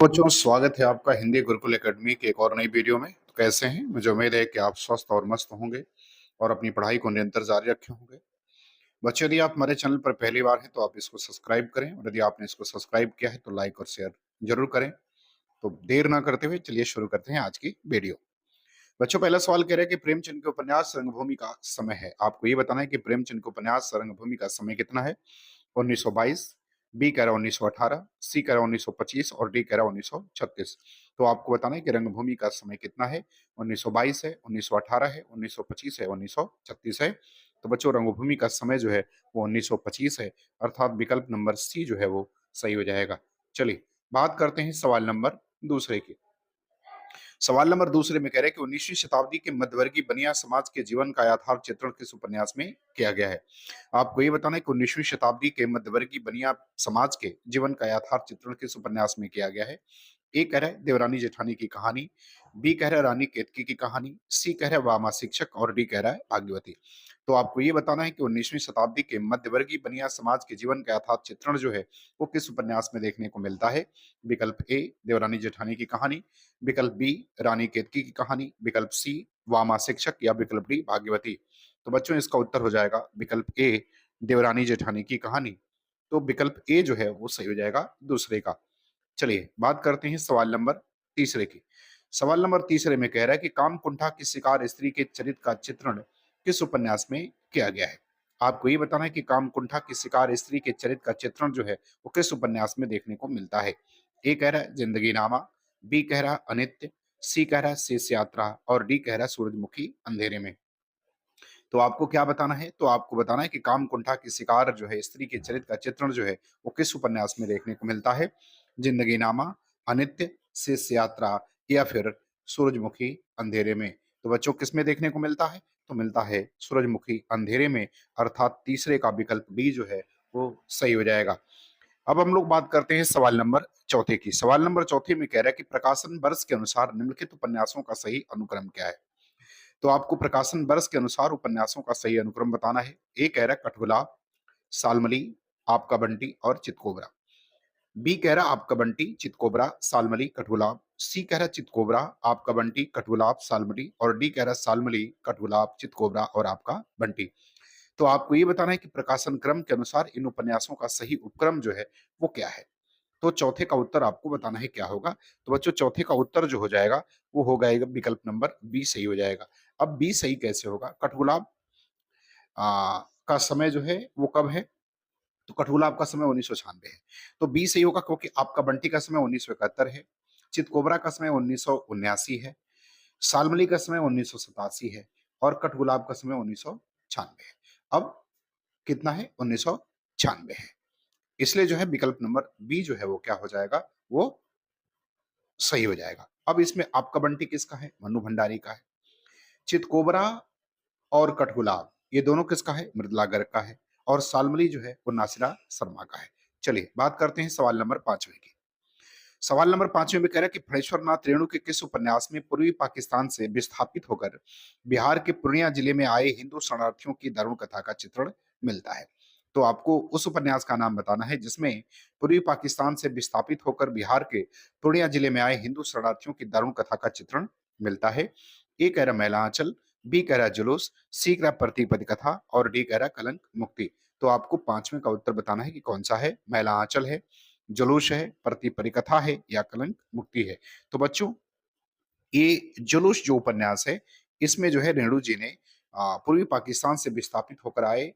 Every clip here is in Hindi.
बच्चों, स्वागत है आपका हिंदी गुरुकुल एकेडमी की एक और नई वीडियो में। तो कैसे हैं? मुझे उम्मीद है कि आप स्वस्थ और मस्त होंगे और अपनी पढ़ाई को निरंतर जारी रखे होंगे। बच्चों, यदि आप हमारे चैनल पर पहली बार हैं तो आप इसको सब्सक्राइब करें और यदि आपने इसको सब्सक्राइब किया है तो लाइक और शेयर जरूर करें। तो देर ना करते हुए चलिए शुरू करते हैं आज की वीडियो। बच्चों, पहला सवाल कह रहा है कि प्रेमचंद के उपन्यास रंगभूमि का समय है। आपको ये बताना है कि प्रेमचंद के उपन्यास रंगभूमि का समय कितना है। 1922, बी कह रहा है 1918, सी कह रहा है 1925 और डी कह रहा है 1936। तो आपको बताना है कि रंगभूमि का समय कितना है। 1922 है, 1918 है, 1925 है, 1936 है। तो बच्चों, रंगभूमि का समय जो है वो 1925 है, अर्थात विकल्प नंबर सी जो है वो सही हो जाएगा। चलिए बात करते हैं सवाल नंबर दूसरे की। सवाल नंबर दूसरे में कह रहे हैं कि 19वीं शताब्दी के मध्यवर्गीय बनिया समाज के जीवन का यथार्थ चित्रण किस उपन्यास में किया गया है। आपको ये बताना है कि 19वीं शताब्दी के मध्यवर्गीय बनिया समाज के जीवन का यथार्थ चित्रण किस उपन्यास में किया गया है। ए कह रहा है देवरानी जेठानी की कहानी, बी कह रहा है रानी केतकी की कहानी, सी कह रहा है वामा शिक्षक और डी कह रहा है भाग्यवती। तो आपको ये बताना है कि 19वीं शताब्दी के मध्यवर्गीय बनिया समाज के जीवन का यथार्थ चित्रण जो है वो किस उपन्यास में देखने को मिलता है। विकल्प ए देवरानी जेठानी की कहानी, विकल्प बी रानी केतकी की कहानी, विकल्प सी वामा शिक्षक या विकल्प डी भाग्यवती। तो बच्चों, इसका उत्तर हो जाएगा विकल्प ए देवरानी जेठानी की कहानी। तो विकल्प ए जो है वो सही हो जाएगा दूसरे का। चलिए बात करते हैं सवाल नंबर तीसरे की। सवाल नंबर तीसरे में कह रहा है कि कामकुंठा की शिकार स्त्री के चरित्र का चित्रण किस उपन्यास में किया गया है। आपको ये बताना है कि कामकुंठा की शिकार स्त्री के चरित्र का चित्रण जो है वो किस उपन्यास में देखने को मिलता है। ए कह रहा है जिंदगी नामा, बी कह रहा है अनित्य, सी कह रहा है शेष यात्रा और डी कह रहा है सूरजमुखी अंधेरे में। तो आपको क्या बताना है? तो आपको बताना है कि कामकुंठा की शिकार जो है स्त्री के चरित्र का चित्रण जो है वो किस उपन्यास में देखने को मिलता है। जिंदगी नामा, अनित्य, शेष यात्रा या फिर सूरजमुखी अंधेरे में। तो बच्चों, किस में देखने को मिलता है? तो मिलता है सूरजमुखी अंधेरे में, अर्थात तीसरे का विकल्प डी जो है वो सही हो जाएगा। अब हम लोग बात करते हैं सवाल नंबर चौथे की। सवाल नंबर चौथे में कह रहा है कि प्रकाशन वर्ष के अनुसार निम्नलिखित उपन्यासों का सही अनुक्रम क्या है। तो आपको प्रकाशन वर्ष के अनुसार उपन्यासों का सही अनुक्रम बताना है। ए कह रहा है कठगुलाब, सालमली, आपका बंटी और चितकोबरा। बी कह रहा आपका बंटी, चितकोबरा, सालमली, कठगुलाब। सी कह रहा चितकोबरा, आपका बंटी, कठगुलाब, सालमली और डी कह रहा सालमली, कठगुलाब, चितकोबरा और आपका बंटी। तो आपको ये बताना है कि प्रकाशन क्रम के अनुसार इन उपन्यासों का सही उपक्रम जो है वो क्या है। तो चौथे का उत्तर आपको बताना है क्या होगा। तो बच्चों, चौथे का उत्तर जो हो जाएगा वो हो गएगा विकल्प नंबर बी सही हो जाएगा। अब बी सही कैसे होगा? कठगुलाब का समय जो है वो कब है? तो कठगुलाब का समय 1996 है। तो बी सही होगा क्योंकि आपका बंटी का समय 1971 है, चितकोबरा का समय 1979 है, सालमली का समय 1987 है और कठगुलाब का समय 1996 है। अब कितना है? 1996 है। इसलिए जो है विकल्प नंबर बी जो है वो क्या हो जाएगा? वो सही हो जाएगा। अब इसमें आपका बंटी किसका है? मन्नू भंडारी का है। चितकोबरा और कठगुलाब ये दोनों किसका है? मृदुला गर्ग का है। और सालमली जो है वो नासिरा शर्मा का है। चलिए बात करते हैं सवाल नंबर पांचवें की। सवाल नंबर पांचवें में कह रहा है कि फणेश्वर नाथ रेणु के किस उपन्यास में पूर्वी पाकिस्तान से विस्थापित होकर बिहार के पूर्णिया जिले में आए हिंदू शरणार्थियों की दारुण कथा का चित्रण मिलता है। तो आपको उस उपन्यास का नाम बताना है जिसमें पूर्वी पाकिस्तान से विस्थापित होकर बिहार के पूर्णिया जिले में आए हिंदू शरणार्थियों की दारुण कथा का चित्रण मिलता है। ए कह रहा मैला आंचल, बी कह रहा जुलूस, सी कह रहा प्रतिपद कथा और डी कह रहा कलंक मुक्ति। तो आपको पांचवें का उत्तर बताना है कि कौन सा है। मैला आंचल है, जुलूस है, प्रति परिकथा है या कलंक मुक्ति है। तो बच्चों, ये जुलूस जो उपन्यास है इसमें जो है रेणु जी ने पूर्वी पाकिस्तान से विस्थापित होकर आए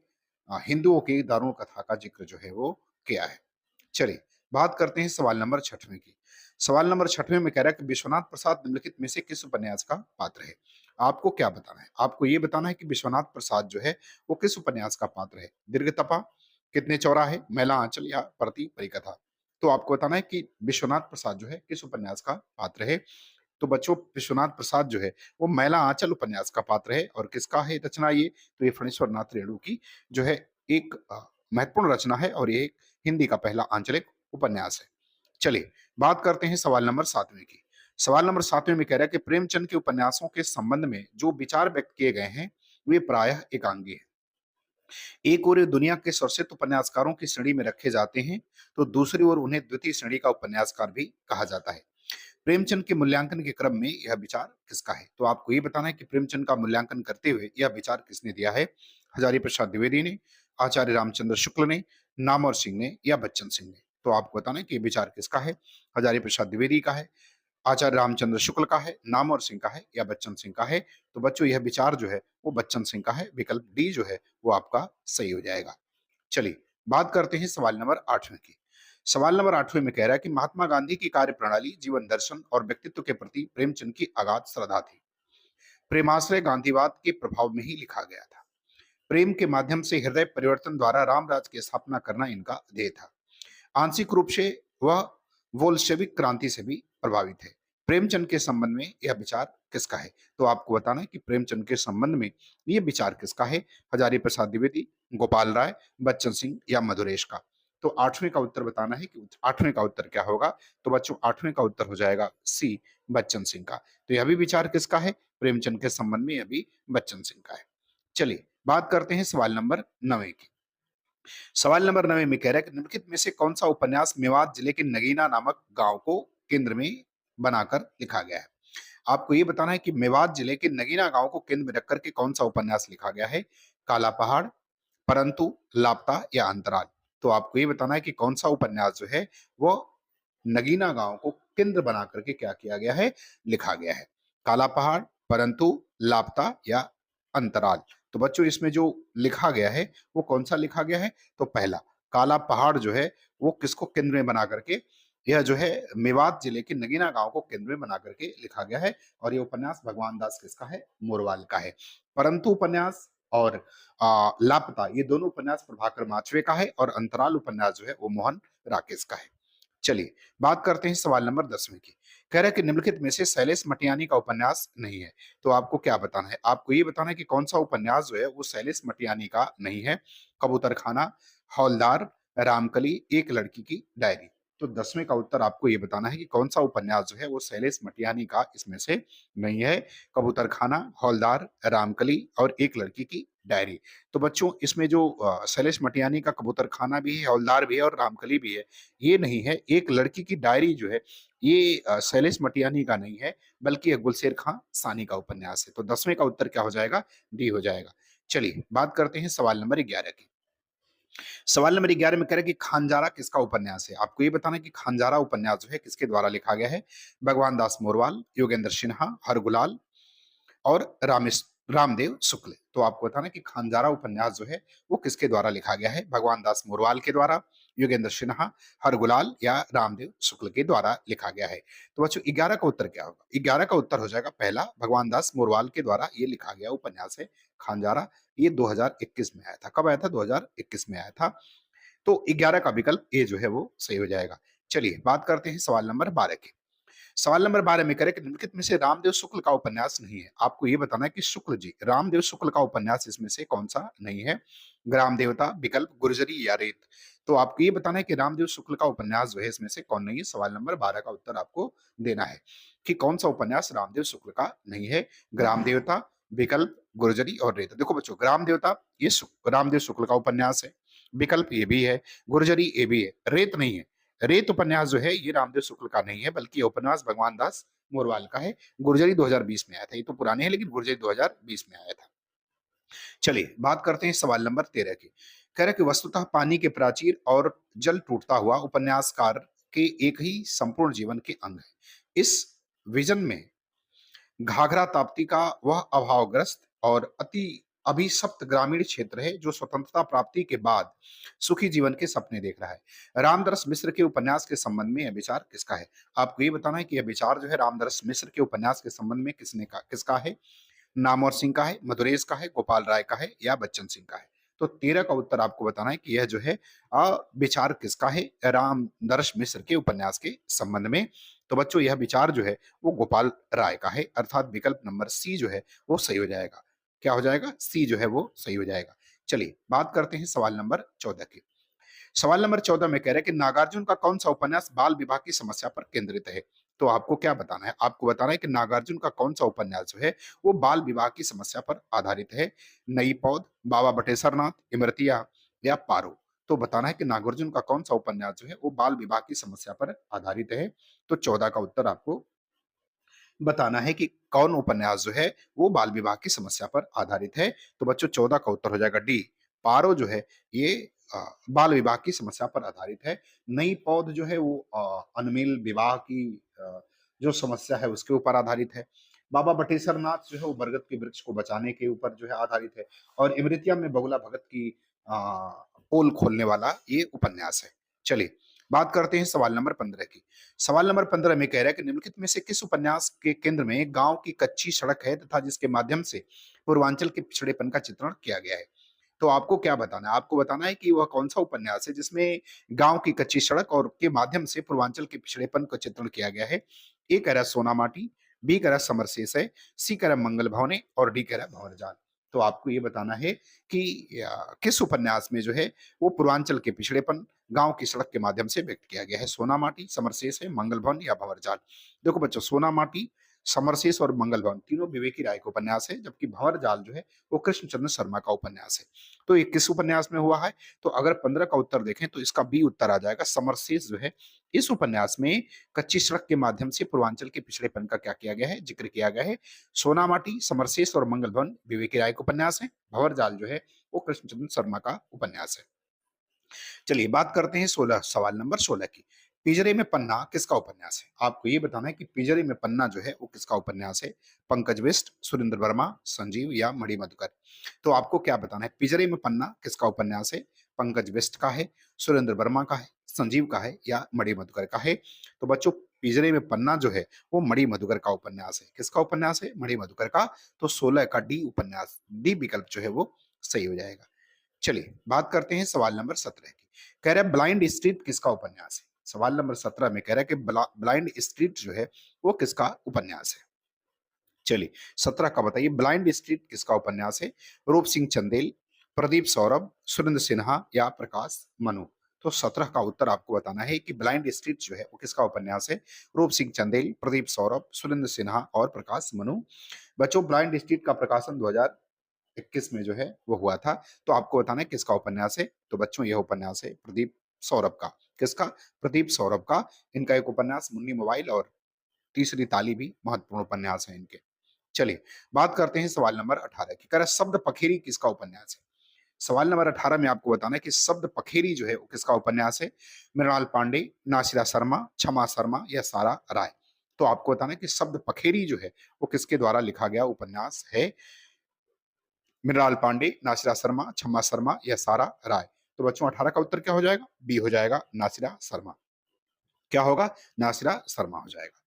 हिंदुओं की दारुण कथा का जिक्र जो है वो किया है। चलिए बात करते हैं सवाल नंबर छठवें की। सवाल नंबर छठवें में कह रहा है कि विश्वनाथ प्रसाद निम्नलिखित में से किस उपन्यास का पात्र है। आपको क्या बताना है? आपको ये बताना है कि विश्वनाथ प्रसाद जो है वो किस उपन्यास का पात्र है। दीर्घतपा, कितने चौराहे, मैला आंचल या प्रति परिकथा। तो आपको बताना है कि विश्वनाथ प्रसाद जो है किस उपन्यास का पात्र है। तो बच्चों, विश्वनाथ प्रसाद जो है वो मैला आंचल उपन्यास का पात्र है। और किसका है रचना ये? तो ये फणीश्वर नाथ रेणु की जो है एक महत्वपूर्ण रचना है और ये हिंदी का पहला आंचलिक उपन्यास है। चलिए बात करते हैं सवाल नंबर सातवें की। सवाल नंबर सातवें में कह रहा है कि प्रेमचंद के उपन्यासों के संबंध में जो विचार व्यक्त किए गए हैं वे प्रायः एकांगी है। एक ओर ये दुनिया के सर्वश्रेष्ठ उपन्यासकारों की श्रेणी में रखे जाते हैं, तो दूसरी ओर उन्हें द्वितीय श्रेणी का उपन्यासकार भी कहा जाता है। प्रेमचंद के मूल्यांकन के क्रम में यह विचार किसका है? तो आपको ये बताना है कि प्रेमचंद का मूल्यांकन करते हुए यह विचार किसने दिया है? हजारी प्रसाद द्विवेदी ने, आचार्य रामचंद्र शुक्ल ने, नामवर सिंह ने या बच्चन सिंह ने? तो आपको बताना है कि ये विचार किसका है? हजारी प्रसाद द्विवेदी का है, आचार्य रामचंद्र शुक्ल का है, नामवर सिंह का है या बच्चन सिंह का है? तो बच्चों यह विचार जो है वो बच्चन सिंह का है। विकल्प डी जो है वो आपका सही हो जाएगा। चलिए, बात करते हैं सवाल नंबर 8वें की। सवाल नंबर 8वें में कह रहा है कि महात्मा गांधी की कार्यप्रणाली, जीवन दर्शन और व्यक्तित्व के प्रति प्रेमचंद की अगाध श्रद्धा थी। प्रेमाश्रय गांधीवाद के प्रभाव में ही लिखा गया था। प्रेम के माध्यम से हृदय परिवर्तन द्वारा रामराज की स्थापना करना इनका ध्येय था। आंशिक रूप से वह बोल्शेविक क्रांति से भी प्रभावित है। प्रेमचंद के संबंध में यह विचार किसका है? तो आपको बताना है कि प्रेमचंद के संबंध में यह विचार किसका है? हजारी प्रसाद द्विवेदी, गोपाल राय, बच्चन सिंह या मधुरेश का? तो 8वें का उत्तर बताना है कि 8वें का उत्तर क्या होगा? तो बच्चों 8वें का उत्तर हो जाएगा सी, बच्चन सिंह का। तो यह भी विचार किसका है? प्रेमचंद के संबंध में यह भी बच्चन सिंह का है। चलिए, बात करते हैं सवाल नंबर 9 की। सवाल नंबर 9 में कह रहा है कि निम्नलिखित में से कौन सा उपन्यास मेवात जिले के नगीना नामक गांव को केंद्र में बनाकर लिखा गया है? आपको ये बताना है कि मेवात जिले के नगीना गांव को केंद्र में रखकर के कौन सा उपन्यास लिखा गया है? काला पहाड़, परंतु, लापता या अंतराल? तो आपको ये बताना है कि कौन सा उपन्यास जो है वो नगीना गांव को केंद्र बना करके क्या किया गया है? लिखा गया है। काला पहाड़, परंतु, लापता या अंतराल? तो बच्चों इसमें जो लिखा गया है वो कौन सा लिखा गया है? तो पहला काला पहाड़ जो है वो किसको केंद्र में बना करके, यह जो है मेवात जिले के नगीना गांव को केंद्र में बना करके लिखा गया है। और ये उपन्यास भगवान दास किसका है? मोरवाल का है। परंतु उपन्यास और लापता ये दोनों उपन्यास प्रभाकर माचवे का है और अंतराल उपन्यास जो है वो मोहन राकेश का है। चलिए, बात करते हैं सवाल नंबर 10वें की। कह रहा है कि निम्नलिखित में से शैलेश मटियानी का उपन्यास नहीं है। तो आपको क्या बताना है? आपको ये बताना है कि कौन सा उपन्यास जो है वो शैलेश मटियानी का नहीं है। कबूतर खाना, हौलदार, रामकली, एक लड़की की डायरी? तो 10वें का उत्तर आपको ये बताना है कि कौन सा उपन्यास जो है वो शैलेश मटियानी का इसमें से नहीं है। कबूतर खाना, हौलदार, रामकली और एक लड़की की डायरी? तो बच्चों इसमें जो शैलेश मटियानी का कबूतर खाना भी है, हौलदार भी है और रामकली भी है, ये नहीं है। एक लड़की की डायरी जो है ये शैलेश मटियानी का नहीं है, बल्कि ये गुलशेर खां सानी का उपन्यास है। तो 10वें का उत्तर क्या हो जाएगा? डी हो जाएगा। चलिए, बात करते हैं सवाल नंबर 11 की। सवाल नंबर 11 में कह रहा है कि खानजारा किसका उपन्यास है? आपको ये बताना है कि खानजारा उपन्यास जो है किसके द्वारा लिखा गया है? भगवान दास मोरवाल, योगेंद्र सिन्हा, हरगुलाल और रामदेव शुक्ल? तो आपको बताना है कि खानजारा उपन्यास जो है वो किसके द्वारा लिखा गया है? भगवान दास मोरवाल के द्वारा, योगेंद्र सिन्हा, हरगुलाल या रामदेव शुक्ल के द्वारा लिखा गया है? तो बच्चों 11 का उत्तर क्या होगा? 11 का उत्तर हो जाएगा पहला, भगवान दास मोरवाल के द्वारा ये लिखा गया उपन्यास है खानजारा। ये 2021 में आया था। कब आया था? 2021 में आया था। तो 11 का विकल्प ए जो है वो सही हो जाएगा। चलिए, बात करते हैं सवाल नंबर 12 की। सवाल नंबर 12 में करें कि निम्नलिखित में से रामदेव शुक्ल का उपन्यास नहीं है। आपको ये बताना है कि शुक्ल जी, रामदेव शुक्ल का उपन्यास इसमें से कौन सा नहीं है? ग्राम देवता, विकल्प गुर्जरी या रेत? तो आपको ये बताना है कि रामदेव शुक्ल का उपन्यास जो है इसमें से कौन नहीं है। सवाल नंबर 12 का उत्तर आपको देना है कि कौन सा उपन्यास रामदेव शुक्ल का नहीं है। ग्राम देवता, विकल्प गुर्जरी और रेत? देखो बच्चों, ग्राम देवता ये रामदेव शुक्ल का उपन्यास है, विकल्प ये भी है, गुर्जरी ये भी है, रेत नहीं है। रेत उपन्यास जो है ये रामदेव शुक्ल का नहीं है, बल्कि ये उपन्यास भगवान दास मोरवाल का है। गुर्जरी 2020 में आया था। ये तो पुराने हैं लेकिन गुर्जरी 2020 में आया था। चलिए, बात करते हैं सवाल नंबर 13 की। कह रहा है कि वस्तुतः पानी के प्राचीर और जल टूटता हुआ उपन्यासकार के एक ही संपूर्ण जीवन के अंग है। इस विजन में घाघरा ताप्ती का वह अभावग्रस्त और अति अभिशप्त ग्रामीण क्षेत्र है जो स्वतंत्रता प्राप्ति के बाद सुखी जीवन के सपने देख रहा है। रामदरस मिश्र के उपन्यास के संबंध में यह विचार किसका है? आपको ये बताना है कि यह विचार जो है रामदरस मिश्र के उपन्यास के संबंध में किसका है? नामवर सिंह का है, मधुरेश का है, गोपाल राय का है या बच्चन सिंह का है? तो 13 का उत्तर आपको बताना है कि यह जो है विचार किसका है? रामदरस मिश्र के उपन्यास के संबंध में। तो बच्चों यह विचार जो है वो गोपाल राय का है, अर्थात विकल्प नंबर सी जो है वो सही हो जाएगा। क्या हो जाएगा? सी जो है वो सही हो जाएगा। चलिए, बात करते हैं सवाल नंबर 14 की। सवाल नंबर 14 में कह रहे हैं कि नागार्जुन का कौन सा उपन्यास बाल विवाह की समस्या पर केंद्रित है? तो आपको क्या बताना है? आपको बताना है कि नागार्जुन का कौन-सा उपन्यास जो है, वो बाल विवाह की समस्या पर आधारित है? नई पौध, बाबा बटेश्वर नाथ, इमरतिया या पारो? तो बताना है कि नागार्जुन का कौन-सा उपन्यास जो है, वो बाल विवाह की समस्या पर आधारित है? तो 14 का उत्तर आपको बताना है कि कौन उपन्यास जो है वो बाल विवाह की समस्या पर आधारित है। तो बच्चों 14 का उत्तर हो जाएगा डी। पारो जो है ये बाल विवाह की समस्या पर आधारित है। नई पौध जो है वो अनमिल विवाह की जो समस्या है उसके ऊपर आधारित है। बाबा बटेश्वर नाथ जो है वो बरगद के वृक्ष को बचाने के ऊपर जो है आधारित है। और इमृतिया में बगुला भगत की अ, पोल खोलने वाला ये उपन्यास है। चलिए बात करते हैं सवाल नंबर 15 की। सवाल नंबर 15 में कह रहा है कि निम्नलिखित में से किस उपन्यास के केंद्र में गांव की कच्ची सड़क है तथा जिसके माध्यम से पूर्वांचल के पिछड़ेपन का चित्रण किया गया है? तो आपको क्या बताना है? आपको बताना है कि वह कौन-सा उपन्यास है जिसमें गाँव की कच्ची सड़क और के माध्यम से पूर्वांचल के पिछड़ेपन का चित्रण किया गया है। ए कह रहा है सोना माटी, बी कह रहा है समरसेस है, सी कह रहा है मंगल भवने और डी कह रहा है भंवर जाल। तो आपको ये बताना है कि किस उपन्यास में जो है वो पूर्वांचल के पिछड़ेपन गाँव की सड़क के माध्यम से व्यक्त किया गया है। सोना माटी, समरसेस है, मंगल भवन या भंवर जाल। देखो बच्चों सोना माटी, समरसेस और मंगल भवन तीनों विवेकी राय का उपन्यास है, जबकि भंवर जाल जो है वो कृष्णचंद्र शर्मा का उपन्यास है। तो ये किस उपन्यास में हुआ है? तो अगर 15 का उत्तर देखें तो इसका बी उत्तर आ जाएगा। समरसेस जो है इस उपन्यास में कच्ची सड़क के माध्यम से पूर्वांचल के पिछड़ेपन का क्या किया गया है? जिक्र किया गया है। सोना माटी, समरसेस और मंगल भवन विवेकी राय का उपन्यास है। भंवर जाल जो है वो कृष्णचंद्र शर्मा का उपन्यास है। चलिए बात करते हैं 16 सवाल नंबर 16 की। पिंजरे में पन्ना किसका उपन्यास है? आपको ये बताना है कि पिंजरे में पन्ना जो है वो किसका उपन्यास है? पंकज बिष्ट, सुरेंद्र वर्मा, संजीव या मणि मधुकर? तो आपको क्या बताना है? पिंजरे में पन्ना किसका उपन्यास है? पंकज बिष्ट का है, सुरेंद्र वर्मा का है, संजीव का है या मणि मधुकर का है? तो बच्चों पिंजरे में पन्ना जो है वो मणि मधुकर का उपन्यास है। किसका उपन्यास है? मणि मधुकर का। तो 16 का डी उपन्यास, डी विकल्प जो है वो सही हो जाएगा। चलिए बात करते हैं सवाल नंबर 17 की। कह रहा है ब्लाइंड स्ट्रीट किसका उपन्यास है? सवाल नंबर 17 में कह रहा है कि ब्लाइंड स्ट्रीट जो है वो किसका उपन्यास है? चलिए 17 का बताइए ब्लाइंड स्ट्रीट किसका उपन्यास है? रूप सिंह चंदेल, प्रदीप सौरभ, सुरेंद्र सिन्हा या प्रकाश मनु? तो 17 का उत्तर आपको बताना है कि ब्लाइंड स्ट्रीट जो है वो किसका उपन्यास है? रूप सिंह चंदेल, प्रदीप सौरभ, सुरेंद्र सिन्हा और प्रकाश मनु। बच्चों ब्लाइंड स्ट्रीट का प्रकाशन 2021 में जो है वो हुआ था। तो आपको बताना है किसका उपन्यास है? तो बच्चों यह उपन्यास है प्रदीप सौरभ का। किसका? प्रदीप सौरभ का। इनका एक उपन्यास मुन्नी मोबाइल और तीसरी ताली भी महत्वपूर्ण उपन्यास है इनके। चलिए बात करते हैं सवाल नंबर 18 की। कह रहा है शब्द पखेरी किसका उपन्यास है? सवाल नंबर 18 में आपको बताना है कि शब्द पखेरी जो है वो किसका उपन्यास है? मृणाल पांडे, नासिरा शर्मा, क्षमा शर्मा या सारा राय? तो आपको बताना है कि शब्द पखेरी जो है वो किसके द्वारा लिखा गया उपन्यास है? मृणाल पांडे, नासिरा शर्मा, छम्मा शर्मा या सारा राय? तो बच्चों 18 का उत्तर क्या हो जाएगा? बी हो जाएगा नासिरा शर्मा। क्या होगा? नासिरा शर्मा हो जाएगा।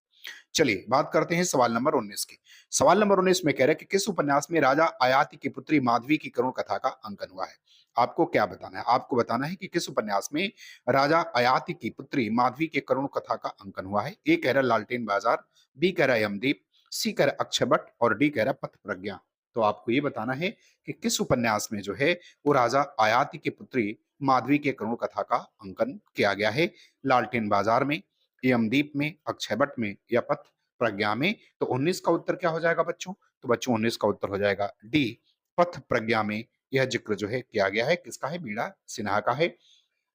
चलिए बात करते हैं सवाल नंबर 19 की। सवाल नंबर 19 में कह रहा है कि किस उपन्यास में राजा आयाति की पुत्री माधवी की करुण कथा का अंकन हुआ है? आपको क्या बताना है? आपको बताना है कि किस उपन्यास में राजा आयाति की पुत्री माधवी के करुण कथा का अंकन हुआ है? ए कह रहा है लालटेन बाजार, बी कह रहा है यमदीप, सी कह रहा है अक्षयवट और डी कह रहा है पथ प्रज्ञा। तो आपको ये बताना है कि किस उपन्यास में जो है वो राजा आयाति की पुत्री माधवी के करुण कथा का अंकन किया गया है? लालटेन बाजार में, यमदीप में, अक्षयवट में या पथ प्रज्ञा में? तो 19 का उत्तर क्या हो जाएगा बच्चों? तो बच्चों 19 का उत्तर हो जाएगा डी पथ प्रज्ञा में। यह जिक्र जो है किया गया है किसका है? बीड़ा सिन्हा का है।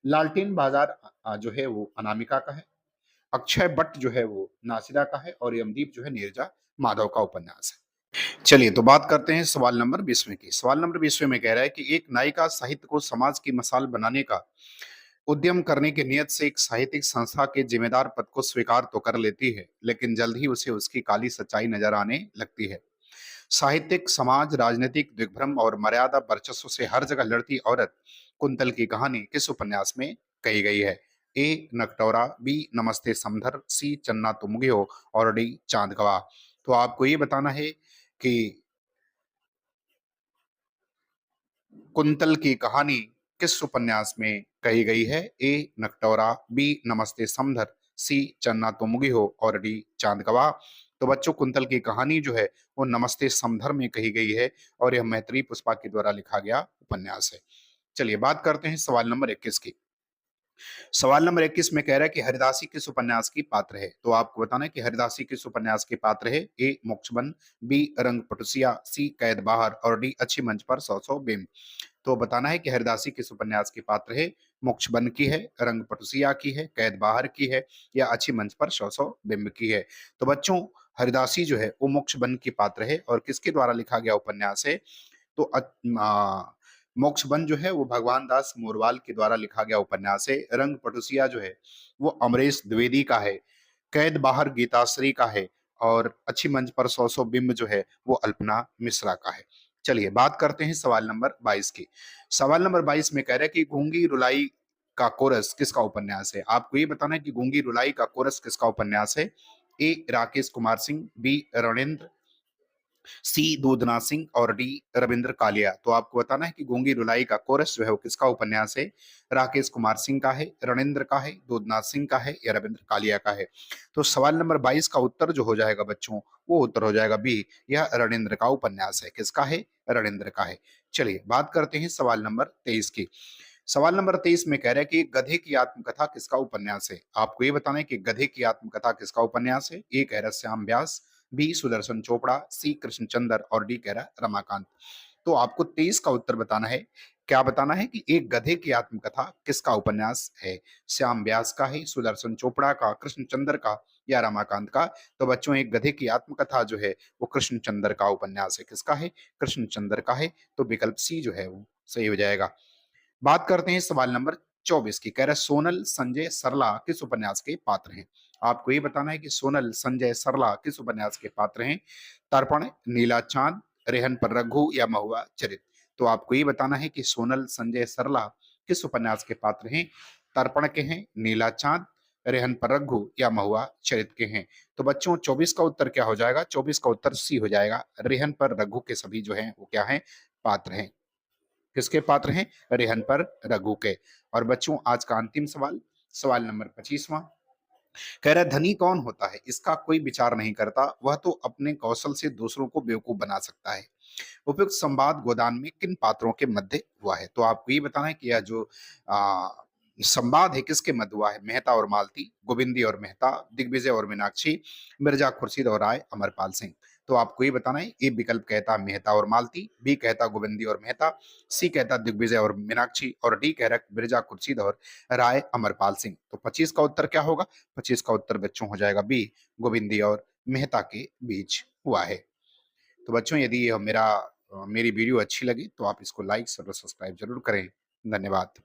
लालटेन बाजार जो है वो अनामिका का है। अक्षय बट जो है वो नासिरा का है और यमदीप जो है नीरजा माधव का उपन्यास है। चलिए तो बात करते हैं सवाल नंबर 20वें की। सवाल नंबर 20वें में कह रहा है कि एक नायिका साहित्य को समाज की मसाल बनाने का उद्यम करने की नियत से एक साहित्यिक संस्था के जिम्मेदार पद को स्वीकार तो कर लेती है, लेकिन जल्द ही उसे उसकी काली सच्चाई नजर आने लगती है। साहित्यिक, समाज, राजनीतिक दिग्भ्रम और मर्यादा वर्चस्व से हर जगह लड़ती औरत कुंतल की कहानी किस उपन्यास में कही गई है? ए नकटोरा, बी नमस्ते समधर, सी चन्ना तुम हो और डी चांद गवाह? तो आपको ये बताना है कि कुंतल की कहानी किस उपन्यास में कही गई है? ए नकटोरा, बी नमस्ते समधर, सी चन्ना तुमगी हो और डी चांद गवाह? तो बच्चों कुंतल की कहानी जो है वो नमस्ते समधर में कही गई है और यह मैत्री पुष्पा के द्वारा लिखा गया उपन्यास है। चलिए बात करते हैं सवाल नंबर 21 की। सवाल नंबर 21 में कह रहा है कि हरिदासी किस उपन्यास की पात्र है? तो आपको बताना है कि हरिदासी किस उपन्यास के पात्र है? ए मोक्षबन, बी रंगपटुसिया, सी कैद बाहर और डी अच्छी मंच पर सौ सौ बिम्ब। तो बताना है कि हरिदासी किस उपन्यास के पात्र है? मोक्षबन की है, रंगपटुसिया की है, कैद बाहर की है या अच्छी मंच पर सौ सौ बिम्ब की है। तो बच्चों, हरिदासी जो है वो मोक्षबन की पात्र है और किसके द्वारा लिखा गया उपन्यास है? तो मोक्षबन जो है वो भगवान दास मोरवाल के द्वारा लिखा गया उपन्यास है। रंग पटुसिया जो है वो अमरेश द्विवेदी का है। कैद बाहर गीताश्री का है और अच्छी मंच पर सौ सौ बिंब जो है वो अल्पना मिश्रा का है। चलिए बात करते हैं सवाल नंबर 22 की। सवाल नंबर 22 में कह रहा है कि गूंगी रुलाई का कोरस किसका उपन्यास है? आपको ये बताना है कि गूंगी रुलाई का कोरस किसका उपन्यास है? ए राकेश कुमार सिंह, बी रणेंद्र, सी दूधना सिंह और डी रविंद्र कालिया। तो आपको बताना है कि गूंगी रुलाई का कोरस जो है वो किसका उपन्यास है? राकेश कुमार सिंह का है, रणेंद्र का है, दूधनाथ सिंह का है या रविंद्र कालिया का है? तो सवाल नंबर 22 का उत्तर जो हो जाएगा बच्चों, वो उत्तर हो जाएगा बी, यह रणेंद्र का उपन्यास है। किसका है? रणेंद्र का है। चलिए बात करते हैं सवाल नंबर 23 की। सवाल नंबर 23 में कह रहा है कि गधे की आत्मकथा किसका उपन्यास है? आपको ये बताना है कि गधे की आत्मकथा किसका उपन्यास है? ए कह रहा श्याम व्यास, बी सुदर्शन चोपड़ा, सी कृष्णचंद्र और डी कह रहा रमाकांत। तो आपको 23 का उत्तर बताना है। क्या बताना है कि एक गधे की आत्मकथा किसका उपन्यास है? श्याम व्यास का है, सुदर्शन चोपड़ा का, कृष्णचंद्र का या रमाकांत का? तो बच्चों, एक गधे की आत्मकथा जो है वो कृष्णचंद्र का उपन्यास है। किसका है? कृष्णचंद्र का है। तो विकल्प सी जो है वो सही हो जाएगा। बात करते हैं सवाल नंबर 24 की। कह रहा है सोनल संजय सरला किस उपन्यास के पात्र हैं? आपको ये बताना है कि सोनल संजय सरला किस उपन्यास के पात्र हैं? तर्पण, नीला चांद, रेहन पर रघु या महुआ चरित। तो आपको ये बताना है कि सोनल संजय सरला किस उपन्यास के पात्र हैं? तर्पण के हैं, नीला चांद, रेहन पर रघु या महुआ चरित के हैं? तो बच्चों, 24 का उत्तर क्या हो जाएगा? 24 का उत्तर सी हो जाएगा। रेहन पर रघु के सभी जो हैं वो क्या हैं? पात्र हैं। किसके पात्र हैं? रेहन पर रघु के। और बच्चों, आज का अंतिम सवाल, सवाल नंबर 25वां। कह रहा है धनी कौन होता है? इसका कोई विचार नहीं करता, वह तो अपने कौशल से दूसरों को बेवकूफ बना सकता है। उपयुक्त संवाद गोदान में किन पात्रों के मध्य हुआ है? तो आपको ये बताना है कि यह जो आ, संवाद है किसके मध्य हुआ है? मेहता और मालती, गोविंदी और मेहता, दिग्विजय और मीनाक्षी, मिर्जा खुर्शीद और राय अमरपाल सिंह। तो आपको ये बताना है, ए विकल्प कहता मेहता और मालती, बी कहता गोविंदी और मेहता, सी कहता दिग्विजय और मीनाक्षी और डी कह रहा मिर्जा खुर्शीद और राय अमरपाल सिंह। तो 25 का उत्तर क्या होगा? 25 का उत्तर बच्चों हो जाएगा बी, गोविंदी और मेहता के बीच हुआ है। तो बच्चों, यदि मेरी वीडियो अच्छी लगी तो आप इसको लाइक और सब्सक्राइब जरूर करें। धन्यवाद।